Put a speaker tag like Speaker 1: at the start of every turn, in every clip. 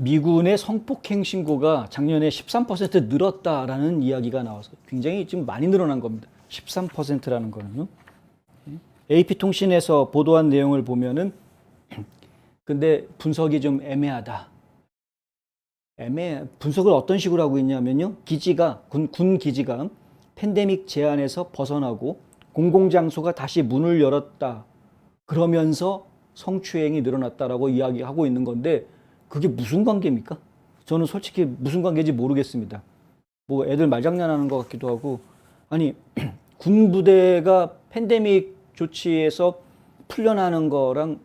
Speaker 1: 미군의 성폭행 신고가 작년에 13% 늘었다라는 이야기가 나와서 굉장히 지금 많이 늘어난 겁니다. 13%라는 거는요. AP통신에서 보도한 내용을 보면은 근데 분석이 좀 애매하다. 분석을 어떤 식으로 하고 있냐면요. 군 기지가 팬데믹 제한에서 벗어나고 공공장소가 다시 문을 열었다. 그러면서 성추행이 늘어났다라고 이야기하고 있는 건데 그게 무슨 관계입니까? 저는 솔직히 무슨 관계인지 모르겠습니다. 뭐 애들 말장난하는 것 같기도 하고 아니 군 부대가 팬데믹 조치에서 풀려나는 거랑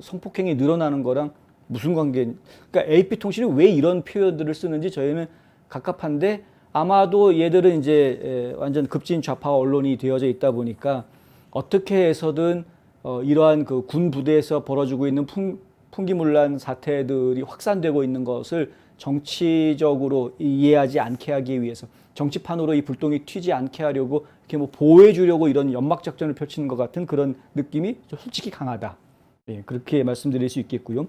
Speaker 1: 성폭행이 늘어나는 거랑 무슨 관계? 그러니까 AP통신이 왜 이런 표현들을 쓰는지 저희는 갑갑한데 아마도 얘들은 이제 완전 급진 좌파 언론이 되어져 있다 보니까 어떻게 해서든 이러한 그 군 부대에서 벌어지고 있는 풍기문란 사태들이 확산되고 있는 것을 정치적으로 이해하지 않게 하기 위해서 정치판으로 이 불똥이 튀지 않게 하려고 이렇게 뭐 보호해 주려고 이런 연막 작전을 펼치는 것 같은 그런 느낌이 솔직히 강하다. 예, 그렇게 말씀드릴 수 있겠고요.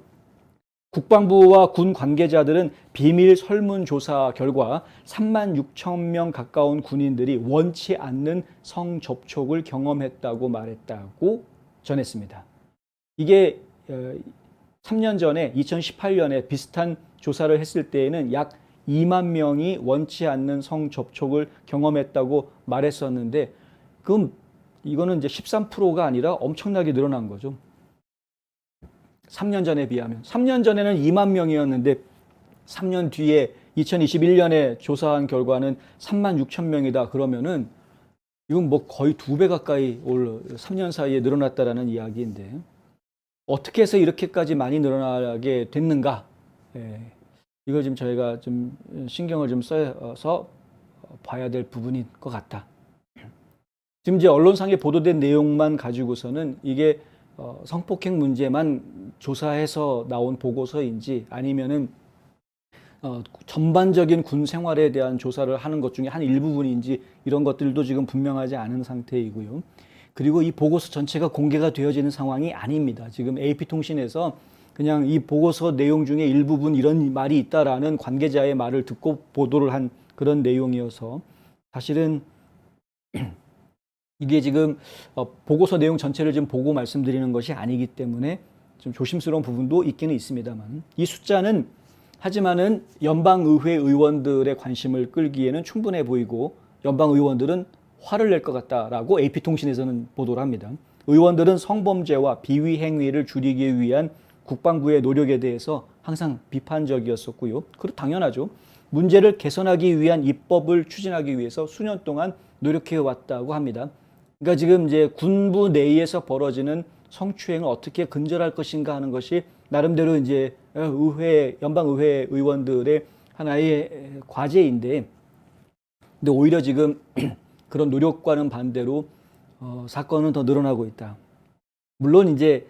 Speaker 1: 국방부와 군 관계자들은 비밀 설문조사 결과 3만 6천 명 가까운 군인들이 원치 않는 성접촉을 경험했다고 말했다고 전했습니다. 이게 3년 전에 2018년에 비슷한 조사를 했을 때에는 약 2만 명이 원치 않는 성접촉을 경험했다고 말했었는데 그럼 이거는 이제 13%가 아니라 엄청나게 늘어난 거죠. 3년 전에 비하면. 3년 전에는 2만 명이었는데 3년 뒤에 2021년에 조사한 결과는 3만 6천 명이다. 그러면은 이건 뭐 거의 2배 가까이 3년 사이에 늘어났다라는 이야기인데 어떻게 해서 이렇게까지 많이 늘어나게 됐는가? 예, 이걸 지금 저희가 좀 신경을 좀 써서 봐야 될 부분인 것 같다. 지금 이제 언론상에 보도된 내용만 가지고서는 이게 성폭행 문제만 조사해서 나온 보고서인지 아니면은 전반적인 군 생활에 대한 조사를 하는 것 중에 한 일부분인지 이런 것들도 지금 분명하지 않은 상태이고요. 그리고 이 보고서 전체가 공개가 되어지는 상황이 아닙니다. 지금 AP통신에서 그냥 이 보고서 내용 중에 일부분 이런 말이 있다라는 관계자의 말을 듣고 보도를 한 그런 내용이어서 사실은 이게 지금 보고서 내용 전체를 지금 보고 말씀드리는 것이 아니기 때문에 좀 조심스러운 부분도 있기는 있습니다만 이 숫자는 하지만은 연방의회 의원들의 관심을 끌기에는 충분해 보이고 연방의원들은 화를 낼 것 같다라고 AP통신에서는 보도를 합니다. 의원들은 성범죄와 비위 행위를 줄이기 위한 국방부의 노력에 대해서 항상 비판적이었었고요. 그리고 당연하죠. 문제를 개선하기 위한 입법을 추진하기 위해서 수년 동안 노력해 왔다고 합니다. 그러니까 지금 이제 군부 내에서 벌어지는 성추행을 어떻게 근절할 것인가 하는 것이 나름대로 이제 연방의회 의원들의 하나의 과제인데, 근데 오히려 지금 그런 노력과는 반대로 사건은 더 늘어나고 있다. 물론 이제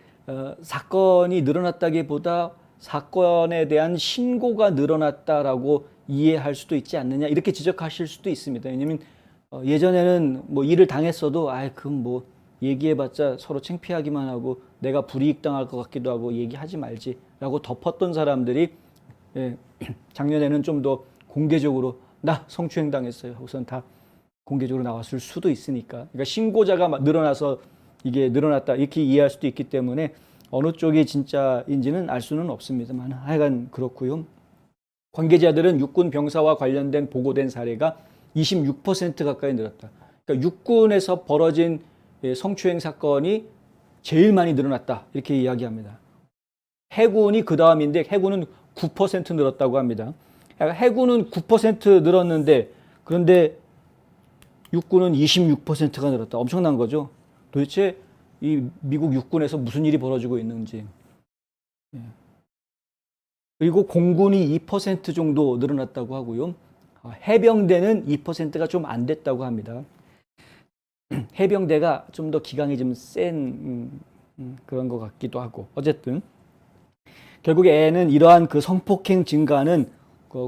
Speaker 1: 사건이 늘어났다기보다 사건에 대한 신고가 늘어났다라고 이해할 수도 있지 않느냐 이렇게 지적하실 수도 있습니다. 왜냐하면 예전에는 뭐 일을 당했어도 그럼 뭐 얘기해봤자 서로 창피하기만 하고 내가 불이익 당할 것 같기도 하고 얘기하지 말지라고 덮었던 사람들이 작년에는 좀 더 공개적으로 나 성추행 당했어요 우선 다 공개적으로 나왔을 수도 있으니까, 그러니까 신고자가 늘어나서 이게 늘어났다 이렇게 이해할 수도 있기 때문에 어느 쪽이 진짜인지는 알 수는 없습니다만 하여간 그렇고요. 관계자들은 육군 병사와 관련된 보고된 사례가 26% 가까이 늘었다. 그러니까 육군에서 벌어진 성추행 사건이 제일 많이 늘어났다 이렇게 이야기합니다. 해군이 그 다음인데 해군은 9% 늘었다고 합니다. 그러니까 해군은 9% 늘었는데 그런데 육군은 26%가 늘었다. 엄청난 거죠. 도대체 이 미국 육군에서 무슨 일이 벌어지고 있는지. 그리고 공군이 2% 정도 늘어났다고 하고요. 해병대는 2%가 좀 안 됐다고 합니다. 해병대가 좀 더 기강이 좀 센 그런 것 같기도 하고 어쨌든 결국에 애는 이러한 그 성폭행 증가는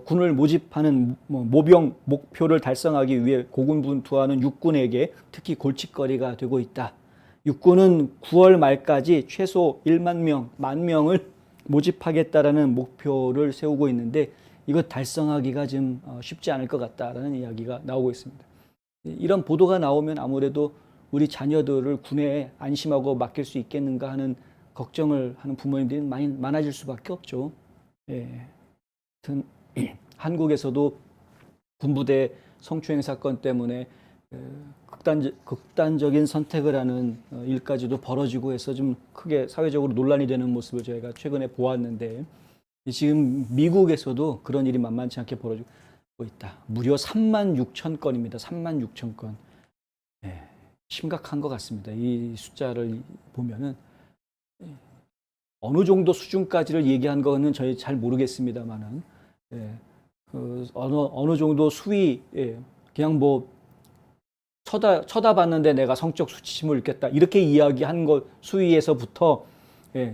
Speaker 1: 군을 모집하는 모병 목표를 달성하기 위해 고군분투하는 육군에게 특히 골칫거리가 되고 있다. 육군은 9월 말까지 최소 1만 명, 1만 명을 모집하겠다라는 목표를 세우고 있는데 이거 달성하기가 좀 쉽지 않을 것 같다라는 이야기가 나오고 있습니다. 이런 보도가 나오면 아무래도 우리 자녀들을 군에 안심하고 맡길 수 있겠는가 하는 걱정을 하는 부모님들이 많아질 수밖에 없죠. 예. 하여튼 한국에서도 군부대 성추행 사건 때문에 극단적인 선택을 하는 일까지도 벌어지고 해서 좀 크게 사회적으로 논란이 되는 모습을 저희가 최근에 보았는데 지금 미국에서도 그런 일이 만만치 않게 벌어지고 있다. 무려 36,000건입니다. 36,000건. 네, 심각한 것 같습니다. 이 숫자를 보면은 어느 정도 수준까지를 얘기한 거는 저희 잘 모르겠습니다만은 어느 정도 수위 그냥 뭐 쳐다봤는데 내가 성적 수치심을 느꼈다 이렇게 이야기한 것 수위에서부터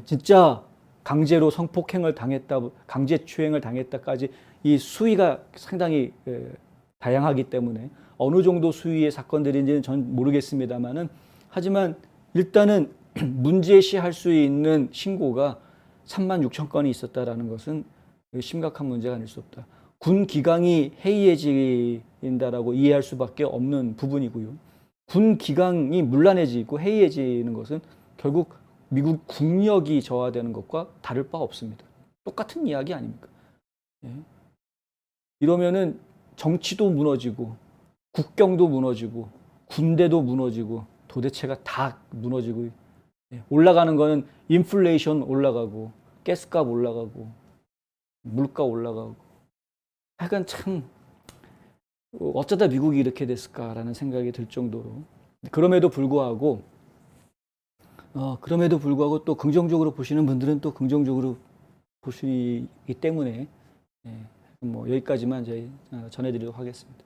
Speaker 1: 진짜 강제로 성폭행을 당했다, 강제추행을 당했다까지 이 수위가 상당히 다양하기 때문에 어느 정도 수위의 사건들인지는 전 모르겠습니다만은 하지만 일단은 문제시할 수 있는 신고가 36,000건이 있었다라는 것은 심각한 문제가 아닐 수 없다. 군 기강이 해이해진다라고 이해할 수밖에 없는 부분이고요. 군 기강이 문란해지고 해이해지는 것은 결국 미국 국력이 저하되는 것과 다를 바 없습니다. 똑같은 이야기 아닙니까? 예. 이러면은 정치도 무너지고 국경도 무너지고 군대도 무너지고 도대체가 다 무너지고 올라가는 거는 인플레이션 올라가고 가스값 올라가고 물가 올라가고 하여간 참 어쩌다 미국이 이렇게 됐을까라는 생각이 들 정도로 그럼에도 불구하고 또 긍정적으로 보시는 분들은 또 긍정적으로 보시기 때문에 뭐 여기까지만 저희 전해드리도록 하겠습니다.